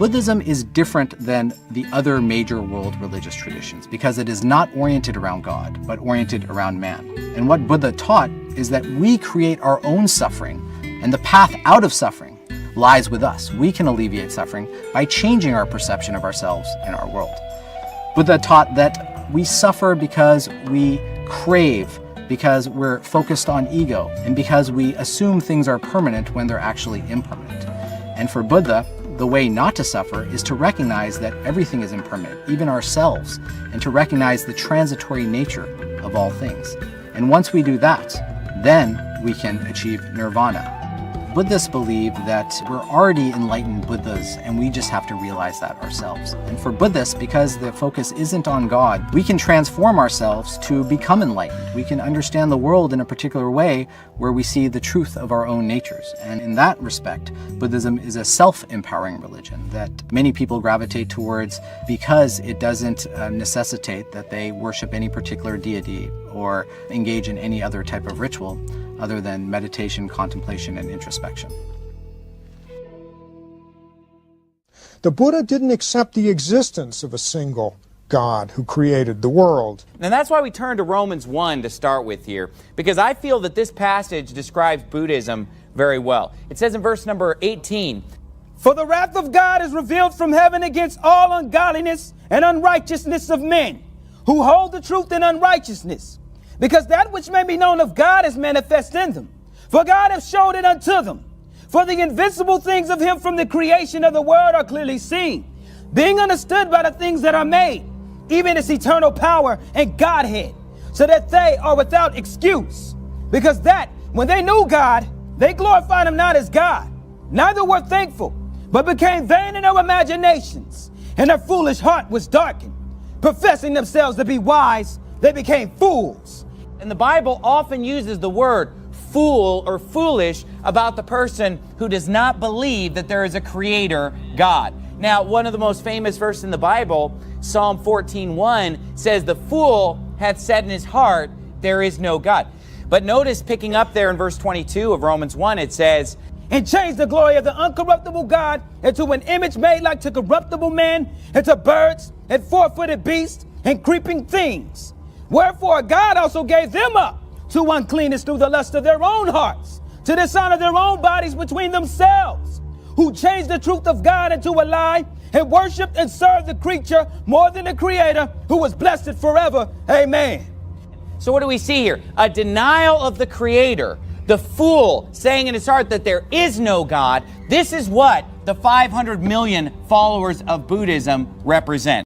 Buddhism is different than the other major world religious traditions because it is not oriented around God, but oriented around man. And what Buddha taught is that we create our own suffering, and the path out of suffering lies with us. We can alleviate suffering by changing our perception of ourselves and our world. Buddha taught that we suffer because we crave, because we're focused on ego, and because we assume things are permanent when they're actually impermanent. And for Buddha, the way not to suffer is to recognize that everything is impermanent, even ourselves, and to recognize the transitory nature of all things. And once we do that, then we can achieve nirvana. Buddhists believe that we're already enlightened Buddhas, and we just have to realize that ourselves. And for Buddhists, because the focus isn't on God, we can transform ourselves to become enlightened. We can understand the world in a particular way where we see the truth of our own natures. And in that respect, Buddhism is a self-empowering religion that many people gravitate towards because it doesn't necessitate that they worship any particular deity or engage in any other type of ritual other than meditation, contemplation, and introspection. The Buddha didn't accept the existence of a single God who created the world. And that's why we turn to Romans 1 to start with here, because I feel that this passage describes Buddhism very well. It says in verse number 18, "For the wrath of God is revealed from heaven against all ungodliness and unrighteousness of men, who hold the truth in unrighteousness. Because that which may be known of God is manifest in them. For God hath showed it unto them. For the invincible things of him from the creation of the world are clearly seen, being understood by the things that are made, even his eternal power and Godhead, so that they are without excuse. Because that, when they knew God, they glorified him not as God, neither were thankful, but became vain in their imaginations, and their foolish heart was darkened. Professing themselves to be wise, they became fools." and the Bible often uses the word fool or foolish about the person who does not believe that there is a creator God. Now, one of the most famous verses in the Bible, Psalm 14:1, says, "The fool hath said in his heart, there is no God." But notice, picking up there in verse 22 of Romans 1, it says, "And changed the glory of the uncorruptible God into an image made like to corruptible men, and to birds, and four-footed beasts, and creeping things. Wherefore God also gave them up to uncleanness through the lust of their own hearts, to dishonor their own bodies between themselves, who changed the truth of God into a lie, and worshiped and served the creature more than the Creator, who was blessed forever. Amen." So what do we see here? A denial of the Creator. The fool saying in his heart that there is no God. This is what the 500 million followers of Buddhism represent.